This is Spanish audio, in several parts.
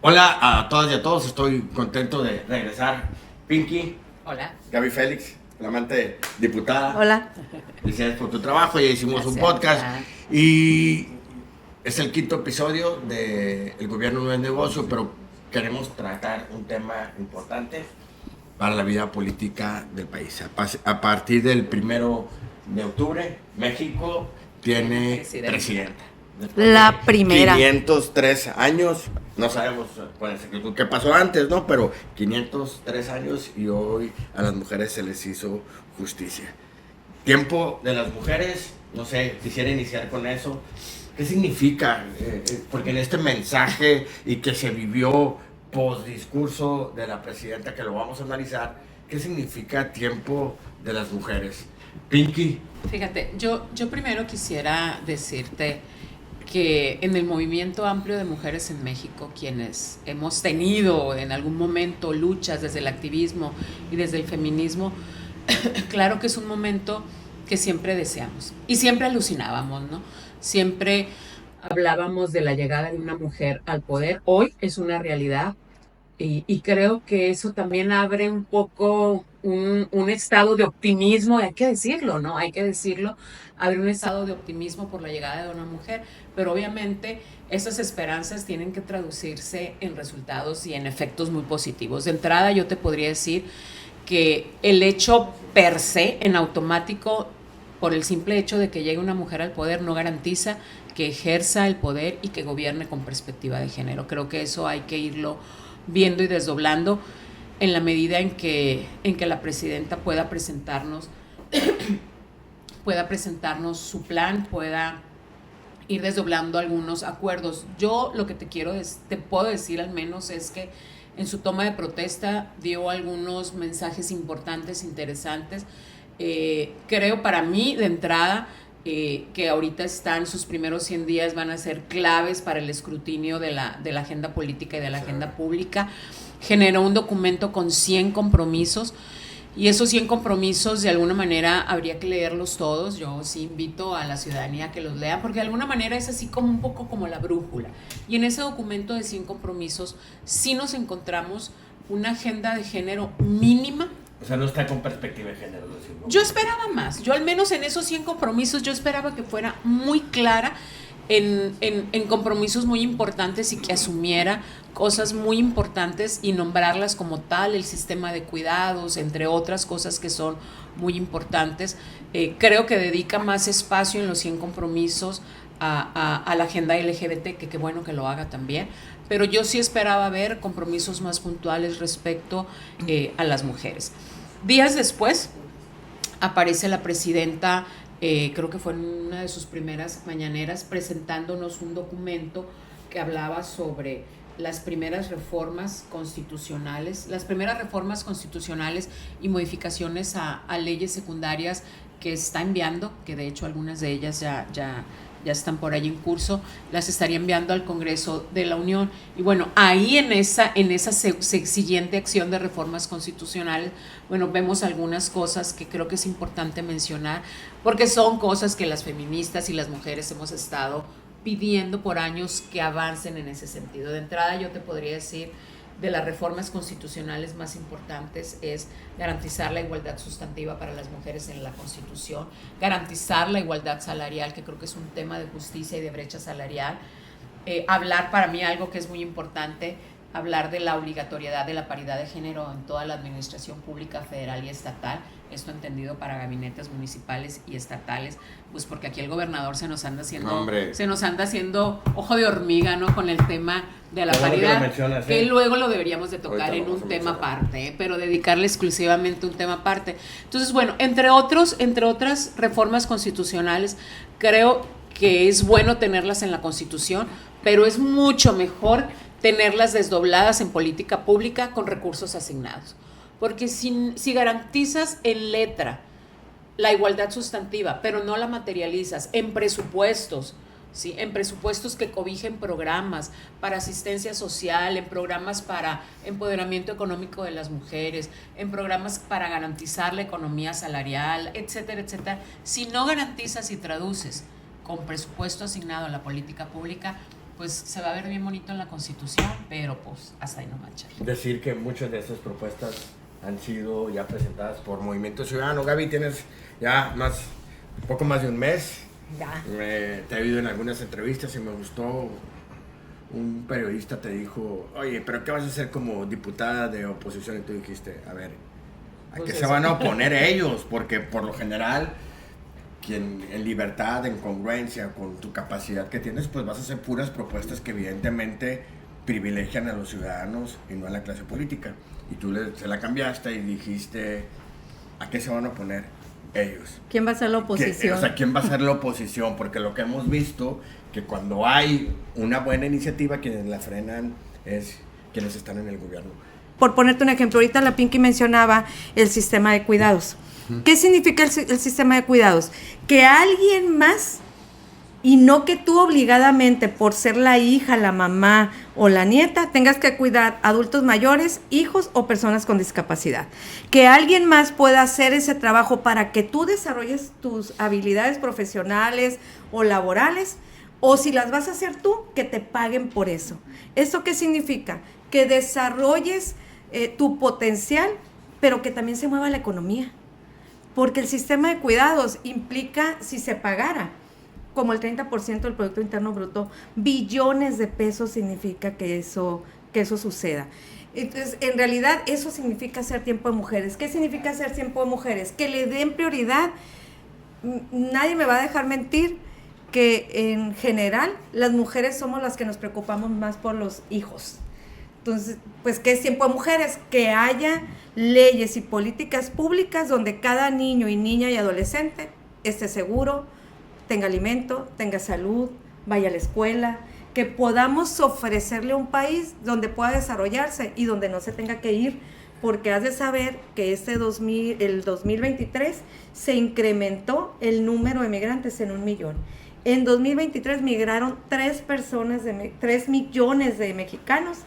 Hola a todas y a todos, estoy contento de regresar. Pinky, Hola. Gaby Félix, flamante diputada. Hola. Felicidades por tu trabajo, ya hicimos un Gracias. podcast y es el quinto episodio de El gobierno no es negocio, pero queremos tratar un tema importante para la vida política del país. A partir del 1 de octubre, México tiene presidenta. La primera. 503 años, no sabemos puede ser qué pasó antes, ¿no? Pero 503 años y hoy a las mujeres se les hizo justicia. Tiempo de las mujeres, no sé, quisiera iniciar con eso. ¿Qué significa? Porque en este mensaje y que se vivió post discurso de la presidenta, que lo vamos a analizar, ¿qué significa tiempo de las mujeres? Pinky. Fíjate, yo primero quisiera decirte que en el movimiento amplio de mujeres en México, quienes hemos tenido en algún momento luchas desde el activismo y desde el feminismo, claro que es un momento que siempre deseamos y siempre alucinábamos, ¿no? Siempre hablábamos de la llegada de una mujer al poder. Hoy es una realidad. Y creo que eso también abre un poco un estado de optimismo, hay que decirlo, ¿no? Hay que decirlo, abre un estado de optimismo por la llegada de una mujer, pero obviamente esas esperanzas tienen que traducirse en resultados y en efectos muy positivos. De entrada, yo te podría decir que el hecho per se, en automático, por el simple hecho de que llegue una mujer al poder, no garantiza que ejerza el poder y que gobierne con perspectiva de género. Creo que eso hay que irlo viendo y desdoblando en la medida en que la presidenta pueda presentarnos su plan, pueda ir desdoblando algunos acuerdos. Yo lo que te puedo decir al menos es que en su toma de protesta dio algunos mensajes importantes, interesantes. Creo para mí, de entrada, que ahorita están sus primeros 100 días van a ser claves para el escrutinio de la agenda política y de la agenda pública. Generó un documento con 100 compromisos y esos 100 compromisos de alguna manera habría que leerlos todos. Yo sí invito a la ciudadanía a que los lea porque de alguna manera es así como un poco como la brújula. Y en ese documento de 100 compromisos sí nos encontramos una agenda de género mínima. O sea, no está con perspectiva de género. Yo esperaba más. Yo al menos en esos 100 compromisos yo esperaba que fuera muy clara en compromisos muy importantes y que asumiera cosas muy importantes y nombrarlas como tal, el sistema de cuidados, entre otras cosas que son muy importantes. Creo que dedica más espacio en los 100 compromisos a la agenda LGBT, que qué bueno que lo haga también, pero yo sí esperaba ver compromisos más puntuales respecto a las mujeres. Días después aparece la presidenta, creo que fue en una de sus primeras mañaneras, presentándonos un documento que hablaba sobre las primeras reformas constitucionales y modificaciones a leyes secundarias que está enviando, que de hecho algunas de ellas ya están por ahí en curso, las estaría enviando al Congreso de la Unión. Y bueno, ahí en esa siguiente acción de reformas constitucionales, bueno, vemos algunas cosas que creo que es importante mencionar, porque son cosas que las feministas y las mujeres hemos estado pidiendo por años que avancen en ese sentido. De entrada, yo te podría decir, de las reformas constitucionales más importantes es garantizar la igualdad sustantiva para las mujeres en la Constitución, garantizar la igualdad salarial, que creo que es un tema de justicia y de brecha salarial, hablar para mí algo que es muy importante, hablar de la obligatoriedad de la paridad de género en toda la administración pública federal y estatal, esto entendido para gabinetes municipales y estatales, pues porque aquí el gobernador se nos anda haciendo ojo de hormiga, ¿no? Con el tema de la paridad, que luego lo deberíamos de tocar en un tema aparte, pero dedicarle exclusivamente un tema aparte. Entonces, bueno, entre otras reformas constitucionales, creo que es bueno tenerlas en la Constitución, pero es mucho mejor tenerlas desdobladas en política pública con recursos asignados. Porque si garantizas en letra la igualdad sustantiva, pero no la materializas en presupuestos, ¿sí? En presupuestos que cobijen programas para asistencia social, en programas para empoderamiento económico de las mujeres, en programas para garantizar la economía salarial, etcétera, etcétera. Si no garantizas y traduces con presupuesto asignado a la política pública, pues se va a ver bien bonito en la Constitución, pero pues hasta ahí no mancha. Decir que muchas de estas propuestas han sido ya presentadas por Movimiento Ciudadano. Gaby, tienes ya poco más de un mes. Ya. Te he oído en algunas entrevistas y me gustó. Un periodista te dijo, oye, ¿pero qué vas a hacer como diputada de oposición? Y tú dijiste, a ver, ¿a Pues qué se van a oponer ellos? Porque por lo general, quien en libertad, en congruencia, con tu capacidad que tienes, pues vas a hacer puras propuestas que evidentemente privilegian a los ciudadanos y no a la clase política. Y tú se la cambiaste y dijiste, ¿a qué se van a oponer ellos? ¿Quién va a ser la oposición? ¿Quién va a ser la oposición? Porque lo que hemos visto, que cuando hay una buena iniciativa, quienes la frenan es quienes están en el gobierno. Por ponerte un ejemplo, ahorita la Pinky mencionaba el sistema de cuidados. ¿Qué significa el sistema de cuidados? Que alguien más, y no que tú obligadamente, por ser la hija, la mamá o la nieta, tengas que cuidar adultos mayores, hijos o personas con discapacidad. Que alguien más pueda hacer ese trabajo para que tú desarrolles tus habilidades profesionales o laborales, o si las vas a hacer tú, que te paguen por eso. ¿Esto qué significa? Que desarrolles tu potencial, pero que también se mueva la economía. Porque el sistema de cuidados implica, si se pagara como el 30% del Producto Interno Bruto, billones de pesos significa que eso suceda. Entonces, en realidad, eso significa hacer tiempo de mujeres. ¿Qué significa hacer tiempo de mujeres? Que le den prioridad. Nadie me va a dejar mentir que en general las mujeres somos las que nos preocupamos más por los hijos. Entonces, pues, ¿qué es tiempo de mujeres? Que haya leyes y políticas públicas donde cada niño y niña y adolescente esté seguro, tenga alimento, tenga salud, vaya a la escuela, que podamos ofrecerle un país donde pueda desarrollarse y donde no se tenga que ir, porque has de saber que el 2023 se incrementó el número de migrantes en 1 millón. En 2023 migraron 3 millones de mexicanos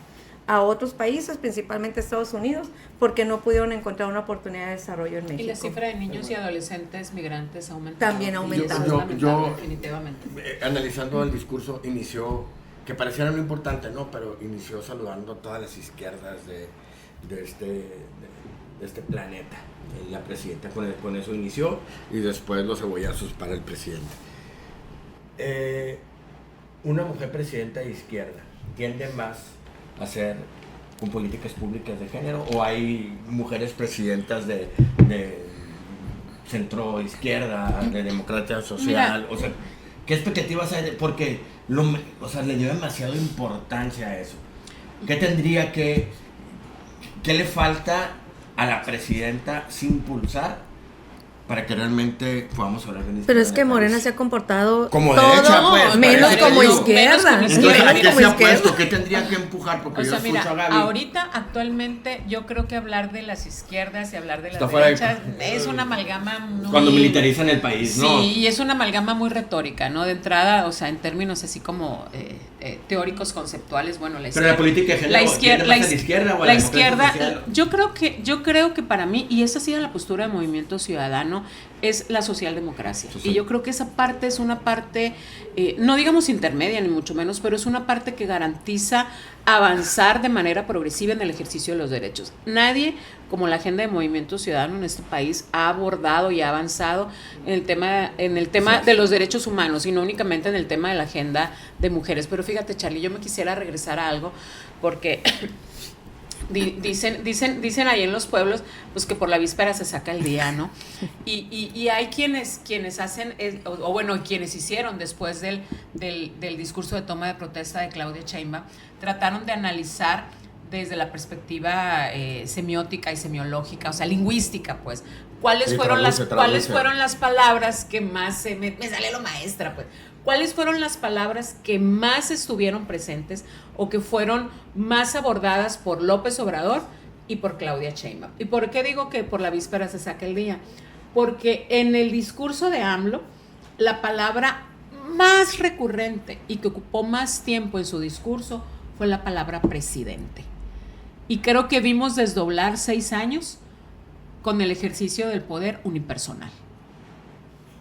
a otros países, principalmente Estados Unidos, porque no pudieron encontrar una oportunidad de desarrollo en México. Y la cifra de niños y adolescentes migrantes ha aumentado. También ha aumentado. Yo definitivamente. Analizando el discurso, inició, que pareciera no importante, ¿no? Pero inició saludando a todas las izquierdas de este planeta. La presidenta con eso inició y después los cebollazos para el presidente. Una mujer presidenta de izquierda tiende más a ser con políticas públicas de género, o hay mujeres presidentas de centro izquierda, de democracia social. Mira, o sea, ¿qué expectativas hay? Porque le dio demasiada importancia a eso. ¿Qué le falta a la presidenta sin impulsar para que realmente podamos hablar de Pero es que Morena se ha comportado como todo derecha, pues, menos como izquierda. Entonces, ¿a qué se ha puesto? ¿Qué tendría que empujar? Porque yo escucho a Gaby. Ahorita, actualmente, yo creo que hablar de las izquierdas y hablar de las derechas es una amalgama muy... Cuando militarizan el país, ¿no? Sí, y es una amalgama muy retórica, ¿no? De entrada, o sea, en términos así como teóricos, conceptuales, bueno, la izquierda... Pero la política de género, la izquierda, yo creo que para mí, y esa ha sido la postura de Movimiento Ciudadano, es la socialdemocracia. Y yo creo que esa parte es una parte, no digamos intermedia, ni mucho menos, pero es una parte que garantiza avanzar de manera progresiva en el ejercicio de los derechos. Nadie, como la agenda de Movimiento Ciudadano en este país, ha abordado y ha avanzado en el tema de los derechos humanos, y no únicamente en el tema de la agenda de mujeres. Pero fíjate, Charlie, yo me quisiera regresar a algo, porque... Dicen ahí en los pueblos, pues que por la víspera se saca el día, ¿no? Y hay quienes hacen, o bueno, quienes hicieron después del discurso de toma de protesta de Claudia Sheinbaum, trataron de analizar desde la perspectiva semiótica y semiológica, o sea, lingüística, pues, ¿cuáles fueron las palabras que más me sale lo maestra, pues? ¿Cuáles fueron las palabras que más estuvieron presentes o que fueron más abordadas por López Obrador y por Claudia Sheinbaum? ¿Y por qué digo que por la víspera se saca el día? Porque en el discurso de AMLO, la palabra más recurrente y que ocupó más tiempo en su discurso fue la palabra presidente. Y creo que vimos desdoblar 6 años con el ejercicio del poder unipersonal,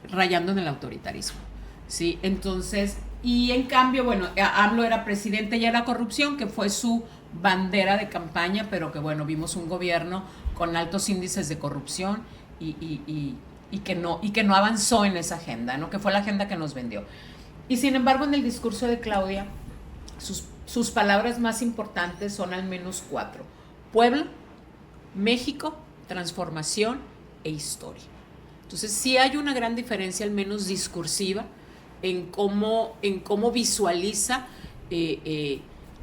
rayando en el autoritarismo. Sí, entonces Y en cambio, bueno, AMLO era presidente y era corrupción, que fue su bandera de campaña, pero que bueno, vimos un gobierno con altos índices de corrupción y que no avanzó en esa agenda, ¿no? Que fue la agenda que nos vendió. Y sin embargo, en el discurso de Claudia, sus palabras más importantes son al menos 4: pueblo, México, transformación e historia. Entonces sí hay una gran diferencia, al menos discursiva, en cómo visualiza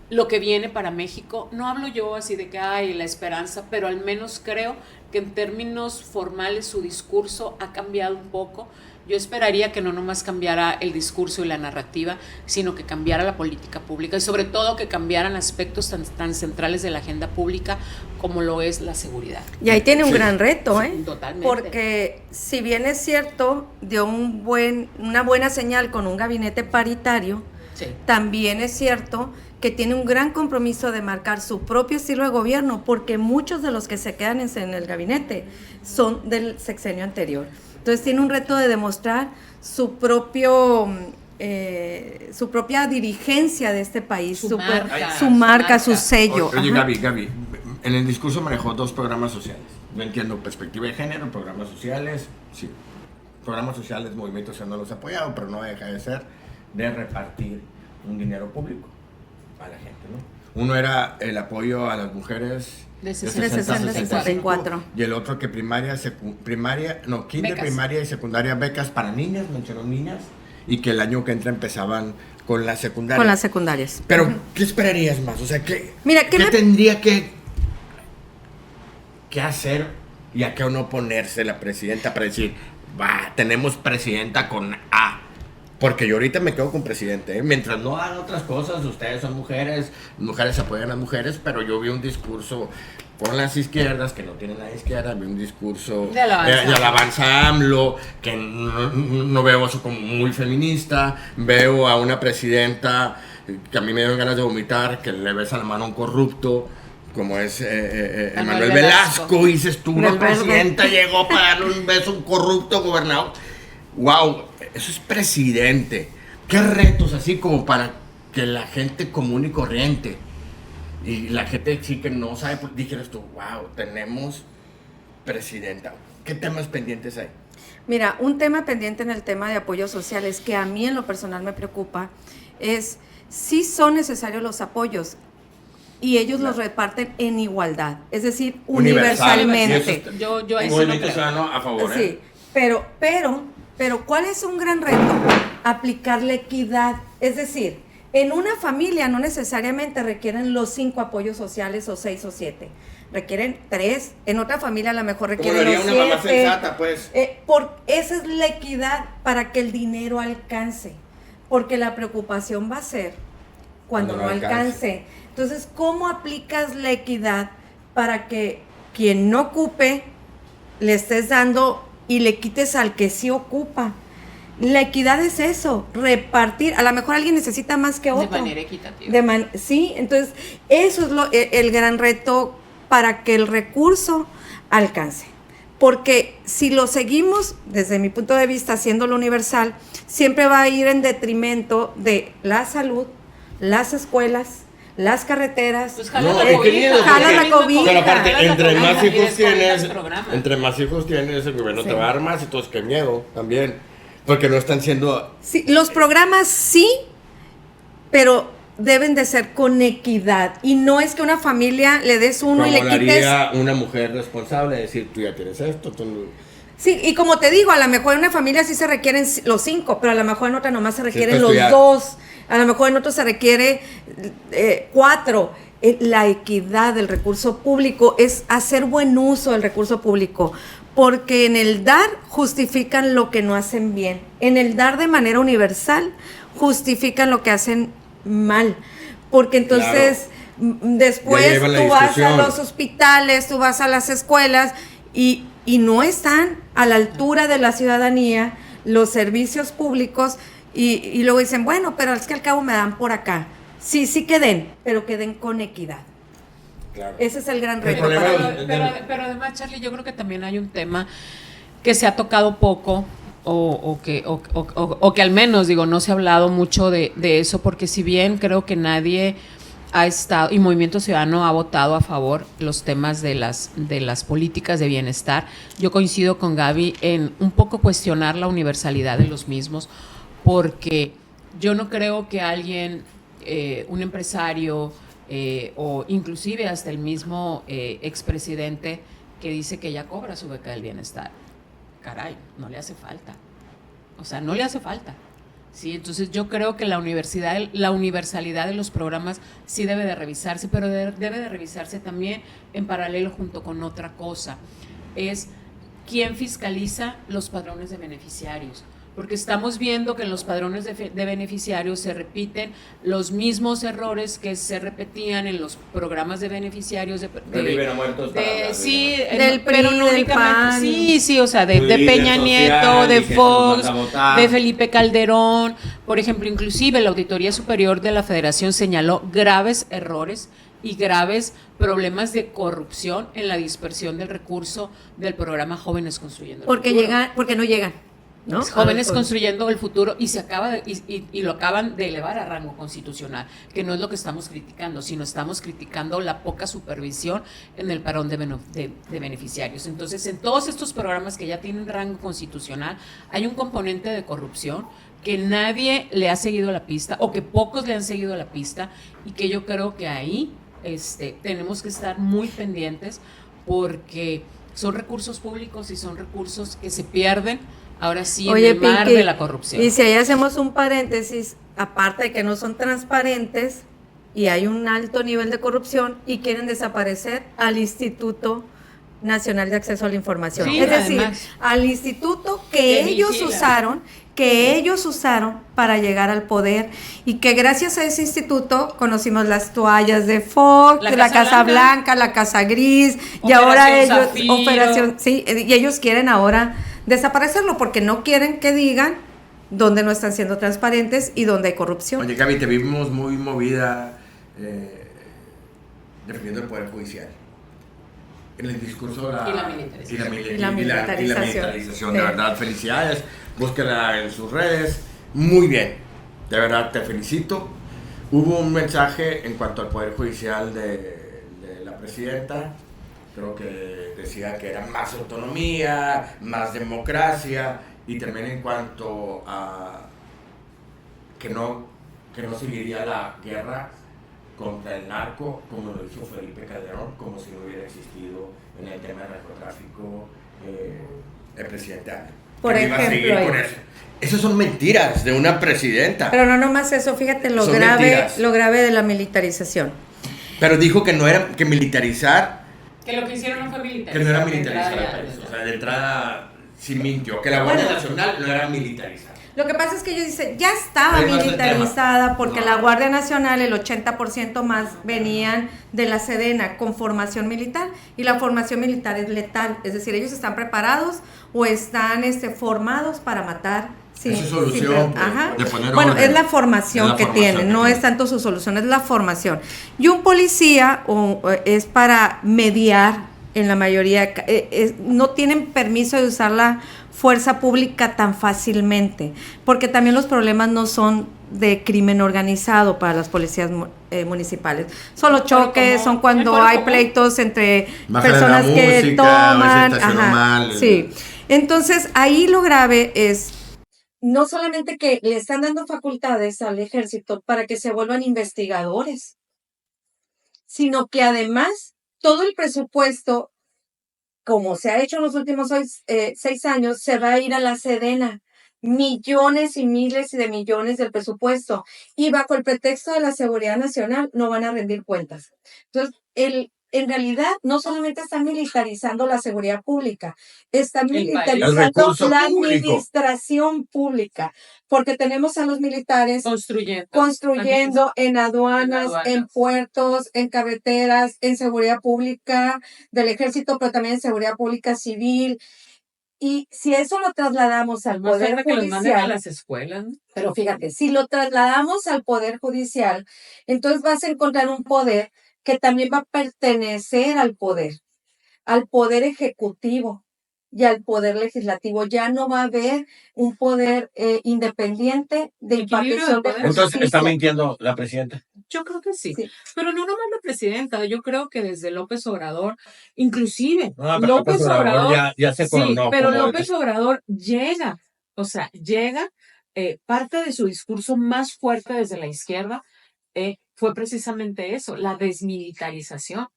lo que viene para México. No hablo yo así de que hay la esperanza, pero al menos creo que en términos formales su discurso ha cambiado un poco. Yo esperaría que no nomás cambiara el discurso y la narrativa, sino que cambiara la política pública y sobre todo que cambiaran aspectos tan centrales de la agenda pública como lo es la seguridad. Y ahí tiene un gran reto, ¿eh? Totalmente. Porque si bien es cierto, dio una buena señal con un gabinete paritario, Sí. también es cierto que tiene un gran compromiso de marcar su propio estilo de gobierno, porque muchos de los que se quedan en el gabinete son del sexenio anterior. Entonces tiene un reto de demostrar su propia dirigencia de este país, su marca, su sello. Oye, Gaby, en el discurso manejó 2 programas sociales. Yo entiendo perspectiva de género, programas sociales, sí. Programas sociales, Movimiento Ciudadano los ha apoyado, pero no deja de ser de repartir un dinero público a la gente, ¿no? Uno era el apoyo a las mujeres de 60 a 64. Y el otro que kinder, primaria y secundaria, becas para niñas, mencionó niñas, y que el año que entra empezaban con la secundaria. Con las secundarias. Pero, ¿qué esperarías más? O sea, ¿qué ¿qué tendría que hacer y a qué no oponerse la presidenta para decir, tenemos presidenta con A? Porque yo ahorita me quedo con presidente, ¿eh? Mientras no hagan otras cosas, ustedes son mujeres apoyan a las mujeres, pero yo vi un discurso con las izquierdas, que no tienen a la izquierda, vi un discurso de alabanza AMLO, que no veo eso como muy feminista, veo a una presidenta que a mí me dieron ganas de vomitar, que le besa la mano a un corrupto, como es Manuel Velasco, y dices tú, una presidenta llegó para darle un beso a un corrupto gobernador. ¡Wow! Eso es presidente. ¿Qué retos así como para que la gente común y corriente y la gente sí que no sabe, dijeras tú, wow, tenemos presidenta? ¿Qué temas pendientes hay? Mira, un tema pendiente en el tema de apoyos sociales que a mí en lo personal me preocupa es si son necesarios los apoyos y ellos los reparten en igualdad, es decir, universalmente. Yo ahí Movimiento Ciudadano a favor, sí, pero ¿cuál es un gran reto? Aplicar la equidad. Es decir, en una familia no necesariamente requieren los 5 apoyos sociales o 6 o 7. Requieren 3. En otra familia a lo mejor requieren los 7. Como una mamá sensata, pues. Esa es la equidad para que el dinero alcance. Porque la preocupación va a ser cuando no alcance. Entonces, ¿cómo aplicas la equidad para que quien no ocupe le estés dando y le quites al que sí ocupa? La equidad es eso, repartir. A lo mejor alguien necesita más que otro. De manera equitativa. Sí, entonces eso es el gran reto para que el recurso alcance. Porque si lo seguimos, desde mi punto de vista, haciéndolo universal, siempre va a ir en detrimento de la salud, las escuelas, las carreteras. Pues jala la cobija. Pero aparte, entre más hijos tienes, el gobierno te va a dar más, y todos, qué miedo también. Porque no están siendo... Sí, los programas sí, pero deben de ser con equidad. Y no es que una familia le des uno y le quites... una mujer responsable, decir, tú ya tienes esto, tú... Sí, y como te digo, a lo mejor en una familia sí se requieren los 5, pero a lo mejor en otra nomás se requieren los 2. A lo mejor en otro se requiere 4. La equidad del recurso público es hacer buen uso del recurso público, porque en el dar justifican lo que no hacen bien, en el dar de manera universal justifican lo que hacen mal, porque entonces después tú vas a los hospitales, tú vas a las escuelas y no están a la altura de la ciudadanía los servicios públicos y luego dicen, bueno, pero es que al cabo me dan por acá. Sí que den, pero que den con equidad. Claro. Ese es el gran reto. Pero además, Charlie, yo creo que también hay un tema que se ha tocado poco o que al menos, digo, no se ha hablado mucho de eso, porque si bien creo que nadie ha estado, y Movimiento Ciudadano ha votado a favor los temas de las políticas de bienestar, yo coincido con Gaby en un poco cuestionar la universalidad de los mismos, porque yo no creo que alguien, un empresario, o inclusive hasta el mismo expresidente que dice que ya cobra su beca del bienestar, caray, no le hace falta. O sea, no le hace falta. Sí, entonces yo creo que la universalidad de los programas sí debe de revisarse, pero debe de revisarse también en paralelo junto con otra cosa. Es quién fiscaliza los padrones de beneficiarios. Porque estamos viendo que en los padrones de beneficiarios se repiten los mismos errores que se repetían en los programas de beneficiarios del pero no únicamente, sí, o sea, de Peña Nieto, de Fox, de Felipe Calderón, por ejemplo, inclusive la Auditoría Superior de la Federación señaló graves errores y graves problemas de corrupción en la dispersión del recurso del programa Jóvenes Construyendo el Futuro. Porque no llegan. ¿No? Jóvenes construyendo el futuro, y se acaba y lo acaban de elevar a rango constitucional, que no es lo que estamos criticando, sino estamos criticando la poca supervisión en el padrón de beneficiarios. Entonces, en todos estos programas que ya tienen rango constitucional, hay un componente de corrupción que nadie le ha seguido la pista, o que pocos le han seguido la pista, y que yo creo que ahí tenemos que estar muy pendientes, porque son recursos públicos y son recursos que se pierden ahora sí en el mar de la corrupción. Y si ahí hacemos un paréntesis, aparte de que no son transparentes y hay un alto nivel de corrupción, y quieren desaparecer al Instituto Nacional de Acceso a la Información. Sí, es decir, además, al instituto que ellos usaron para llegar al poder, y que gracias a ese instituto conocimos las toallas de Fox, la Casa Blanca, la Casa Gris, y ahora ellos, y ellos quieren ahora desaparecerlo, porque no quieren que digan dónde no están siendo transparentes y dónde hay corrupción. Oye, Gaby, te vimos muy movida defendiendo el Poder Judicial. En el discurso y la militarización. De verdad, felicidades. Búsquela en sus redes. Muy bien. De verdad, te felicito. Hubo un mensaje en cuanto al Poder Judicial de la presidenta. Creo que decía que era más autonomía, más democracia, y también en cuanto a que no seguiría la guerra contra el narco, como lo hizo Felipe Calderón, como si no hubiera existido en el tema del narcotráfico el presidente AMLO. Por ejemplo, con eso. Esas son mentiras de una presidenta. Pero no nomás eso, fíjate lo grave de la militarización. Pero dijo que no era que militarizar. Que lo que hicieron no fue militarizar. Que no era militarizar el país. O sea, de entrada sí mintió. Que la Guardia Nacional no era militarizar. Lo que pasa es que ellos dicen, ya estaba militarizada, porque la Guardia Nacional, el 80% más venían de la Sedena con formación militar, y la formación militar es letal, es decir, ellos están preparados o están formados para matar. Es su solución. De poner orden. Es la formación que tienen, no es tanto su solución, es la formación. Y un policía es para mediar, en la mayoría, no tienen permiso de usar la fuerza pública tan fácilmente, porque también los problemas no son de crimen organizado para las policías municipales. Son los choques, son cuando hay pleitos entre personas que toman. Sí. Entonces, ahí lo grave es no solamente que le están dando facultades al ejército para que se vuelvan investigadores, sino que además todo el presupuesto, como se ha hecho en los últimos 6 años, se va a ir a la Sedena. Millones y miles de millones del presupuesto. Y bajo el pretexto de la seguridad nacional no van a rendir cuentas. Entonces, en realidad no solamente están militarizando la seguridad pública, están militarizando la administración pública, porque tenemos a los militares construyendo en aduanas, en puertos, en carreteras, en seguridad pública del ejército, pero también en seguridad pública civil. Y si eso lo trasladamos al Poder Judicial, los manden a las escuelas. Pero fíjate, si lo trasladamos al Poder Judicial, entonces vas a encontrar un poder que también va a pertenecer al poder ejecutivo. y al poder legislativo. Ya no va a haber un poder independiente de impartición de justicia. Entonces, ¿está mintiendo la presidenta? Yo creo que sí. Sí. Pero no nomás la presidenta, yo creo que desde López Obrador, inclusive No, pero López Obrador, ya se sí, coronó. pero como- López Obrador llega, parte de su discurso más fuerte desde la izquierda fue precisamente eso, la desmilitarización,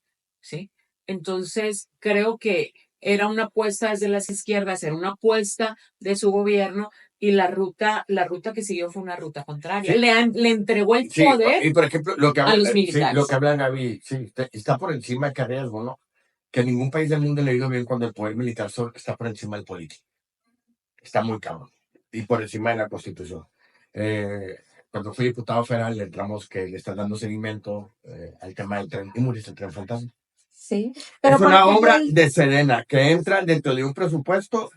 ¿sí? Entonces, creo que era una apuesta desde las izquierdas, era una apuesta de su gobierno y la ruta que siguió fue una ruta contraria. Sí. Le entregó el Sí, poder y por ejemplo, lo que a habla, los sí, militares. lo que habla Gaby, sí, está por encima que riesgo, ¿no? Que ningún país del mundo le ha ido bien cuando el poder militar está por encima del político. Está muy cabrón. Y por encima de la Constitución. Cuando fui diputado federal, le entramos que le están dando seguimiento al tema del tren Imuris, el tren fantasma. Sí. Es por una ejemplo, obra de Sedena que entra dentro de un presupuesto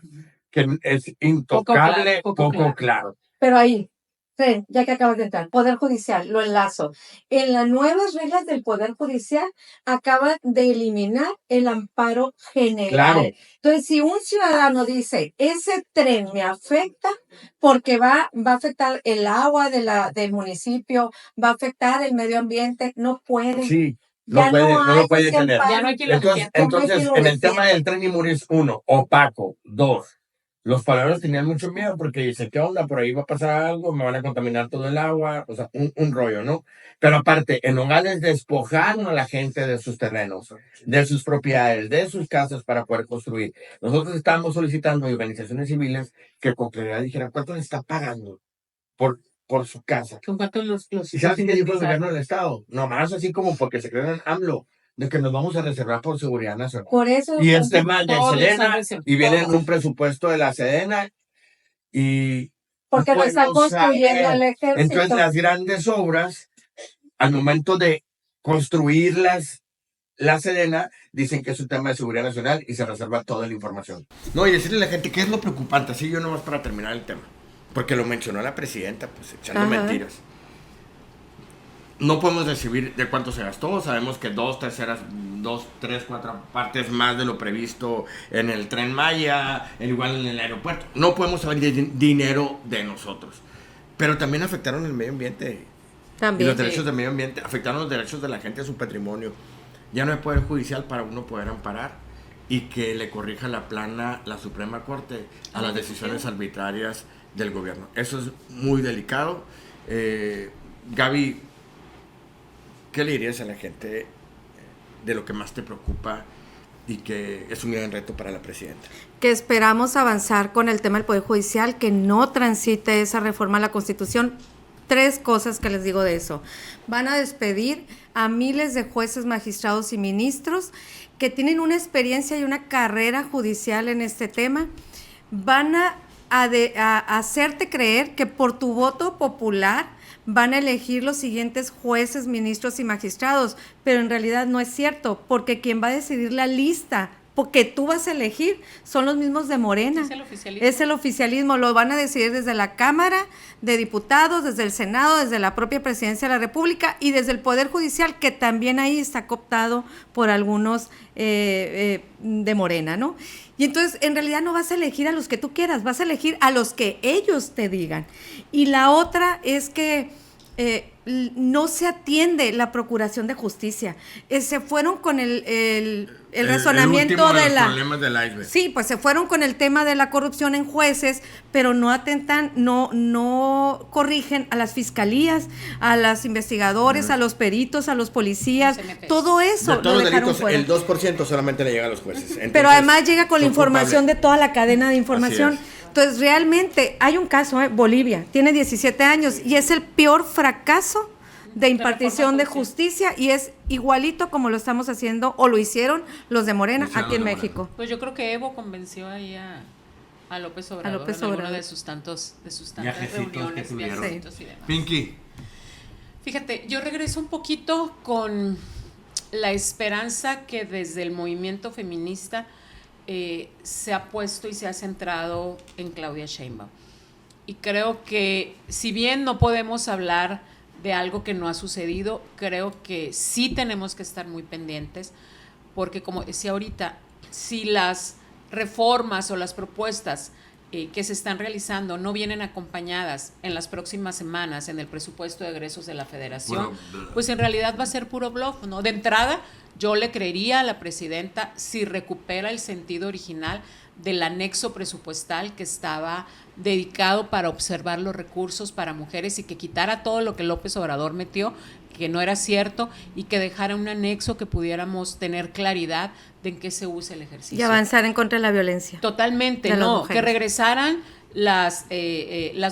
que es intocable, poco claro. Pero ahí, sí, ya que acabas de entrar, Poder Judicial, lo enlazo. En las nuevas reglas del Poder Judicial acaban de eliminar el amparo general. Claro. Entonces, si un ciudadano dice, ese tren me afecta porque va a afectar el agua del municipio, va a afectar el medio ambiente, no puede. Sí, Ya no lo puede ese tener. amparo. Ya no hay quien lo Entonces, defienda. entonces en el tema del tren Imuris, 1, opaco. 2, los palabras tenían mucho miedo porque dicen, ¿qué onda? Por ahí va a pasar algo, me van a contaminar todo el agua, o sea, un rollo, ¿no? Pero aparte, en Nogales despojaron a la gente de sus terrenos, de sus propiedades, de sus casas para poder construir. Nosotros estábamos solicitando a organizaciones civiles que con claridad dijeran, ¿cuánto le está pagando por su casa? ¿Con cuántos ¿Y sabes qué dijo el gobierno del estado? Nomás así como porque se creen en AMLO, de que nos vamos a reservar por seguridad nacional. Por eso. Y es tema de todos Sedena, están y viene en todos. un presupuesto de la Sedena, y Porque lo pues, están no construyendo sabe. el ejército. Entonces las grandes obras, al momento de construirlas, la Sedena, dicen que es un tema de seguridad nacional y se reserva toda la información. No, y decirle a la gente qué es lo preocupante, así yo nomás para terminar el tema, porque lo mencionó la presidenta, pues echando mentiras. No podemos recibir de cuánto se gastó, sabemos que 2, 3, 4 partes más de lo previsto en el Tren Maya, igual en el aeropuerto. No podemos saber dinero de nosotros, pero también afectaron el medio ambiente. También. Y los derechos del medio ambiente, afectaron los derechos de la gente a su patrimonio. Ya no hay poder judicial para uno poder amparar y que le corrija la plana la Suprema Corte a las decisiones arbitrarias del gobierno. Eso es muy delicado. Gaby, ¿qué le dirías a la gente de lo que más te preocupa y que es un gran reto para la presidenta? Que esperamos avanzar con el tema del Poder Judicial, que no transite esa reforma a la Constitución. 3 cosas que les digo de eso. Van a despedir a miles de jueces, magistrados y ministros que tienen una experiencia y una carrera judicial en este tema. Van a hacerte creer que por tu voto popular van a elegir los siguientes jueces, ministros y magistrados, pero en realidad no es cierto, porque quien va a decidir la lista porque tú vas a elegir son los mismos de Morena. Es el oficialismo, lo van a decidir desde la Cámara de Diputados, desde el Senado, desde la propia Presidencia de la República y desde el Poder Judicial, que también ahí está cooptado por algunos de Morena, ¿no? Y entonces, en realidad no vas a elegir a los que tú quieras, vas a elegir a los que ellos te digan. Y la otra es que no se atiende la Procuración de Justicia. Se fueron con el razonamiento de la... problemas del iceberg. Sí, pues se fueron con el tema de la corrupción en jueces, pero no atentan, no corrigen a las fiscalías, a los investigadores, a los peritos, a los policías, todo eso de todos lo los dejaron delitos, fuera. el 2% solamente le llega a los jueces. Entonces, pero además llega con la información culpables. de toda la cadena de información. Así es. Entonces, realmente hay un caso, Bolivia, tiene 17 años y es el peor fracaso de impartición de justicia y es igualito como lo estamos haciendo o lo hicieron los de Morena aquí en México. Pues yo creo que Evo convenció ahí a López Obrador, en alguno de sus tantas reuniones, viajecitos y demás. Pinky. Fíjate, yo regreso un poquito con la esperanza que desde el movimiento feminista se ha puesto y se ha centrado en Claudia Sheinbaum. Y creo que si bien no podemos hablar de algo que no ha sucedido, creo que sí tenemos que estar muy pendientes, porque como decía ahorita, si las reformas o las propuestas que se están realizando no vienen acompañadas en las próximas semanas en el presupuesto de egresos de la Federación, pues en realidad va a ser puro bluff, ¿no? De entrada, yo le creería a la presidenta si recupera el sentido original del anexo presupuestal que estaba dedicado para observar los recursos para mujeres y que quitara todo lo que López Obrador metió, que no era cierto, y que dejara un anexo que pudiéramos tener claridad de en qué se usa el ejercicio. Y avanzar en contra de la violencia. Totalmente, no, que regresaran las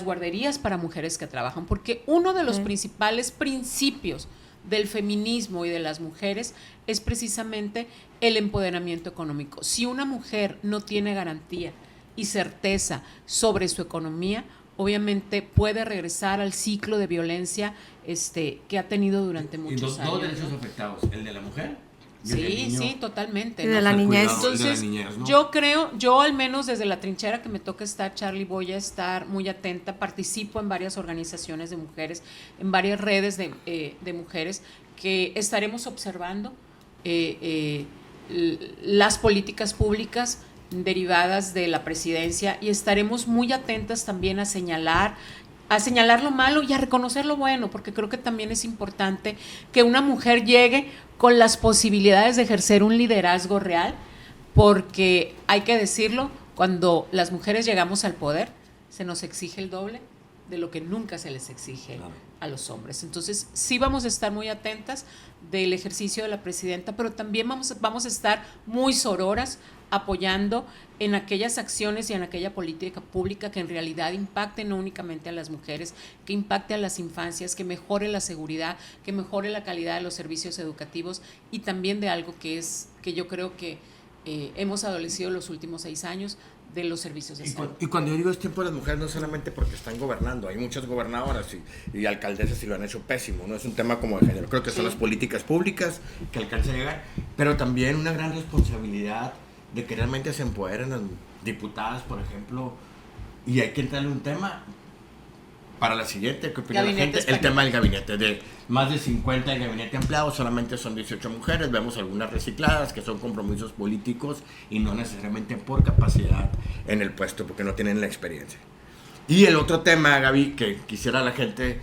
guarderías para mujeres que trabajan, porque uno de los principales principios del feminismo y de las mujeres es precisamente el empoderamiento económico. Si una mujer no tiene garantía y certeza sobre su economía, obviamente puede regresar al ciclo de violencia que ha tenido durante muchos años. ¿Y dos derechos afectados? ¿El de la mujer? Sí, totalmente. Y de la niñez. Entonces, ¿no? Yo creo, yo al menos desde la trinchera que me toca estar, Charlie, voy a estar muy atenta. Participo en varias organizaciones de mujeres, en varias redes de mujeres, que estaremos observando las políticas públicas derivadas de la presidencia, y estaremos muy atentas también a señalar lo malo y a reconocer lo bueno, porque creo que también es importante que una mujer llegue con las posibilidades de ejercer un liderazgo real, porque hay que decirlo, cuando las mujeres llegamos al poder, se nos exige el doble de lo que nunca se les exige a los hombres. Entonces, sí vamos a estar muy atentas del ejercicio de la presidenta, pero también vamos a estar muy sororas apoyando en aquellas acciones y en aquella política pública que en realidad impacte no únicamente a las mujeres, que impacte a las infancias, que mejore la seguridad, que mejore la calidad de los servicios educativos, y también de algo que yo creo que hemos adolecido los últimos 6 años, de los servicios de salud. Y cuando yo digo es tiempo de las mujeres, no solamente porque están gobernando, hay muchas gobernadoras y alcaldesas y lo han hecho pésimo, no es un tema como de género, creo que son las políticas públicas que alcanzan a llegar, pero también una gran responsabilidad de que realmente se empoderen las diputadas, por ejemplo, y hay que entrarle un tema para la siguiente, ¿qué opina la gente? El tema del gabinete, de más de 50 del gabinete empleados, solamente son 18 mujeres, vemos algunas recicladas que son compromisos políticos y no necesariamente por capacidad en el puesto, porque no tienen la experiencia. Y el otro tema, Gaby, que quisiera la gente,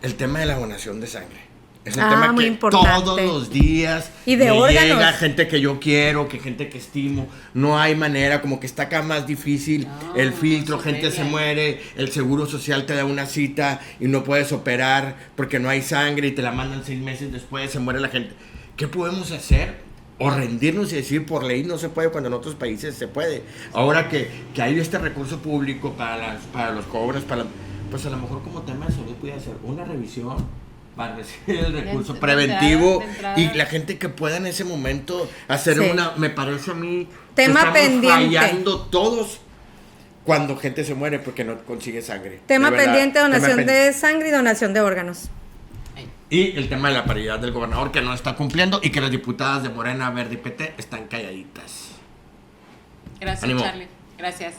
el tema de la donación de sangre. Es un tema muy que importante. todos los días y de me órganos. llega gente que yo quiero, que gente que estimo. No hay manera, como que está acá más difícil el filtro, gente se muere, el seguro social te da una cita y no puedes operar porque no hay sangre y te la mandan 6 meses después, se muere la gente. ¿Qué podemos hacer? O rendirnos y decir por ley no se puede cuando en otros países se puede. Ahora que hay este recurso público para los cobros, pues a lo mejor como tema de salud puede hacer una revisión para recibir el recurso preventivo de entrada. Y la gente que pueda en ese momento hacer me parece a mí tema que estamos pendiente, fallando todos cuando gente se muere porque no consigue sangre. Tema pendiente, donación de sangre y donación de órganos. Y el tema de la paridad del gobernador que no está cumpliendo y que las diputadas de Morena, Verde y PT están calladitas. Gracias, Ánimo. Charlie. Gracias.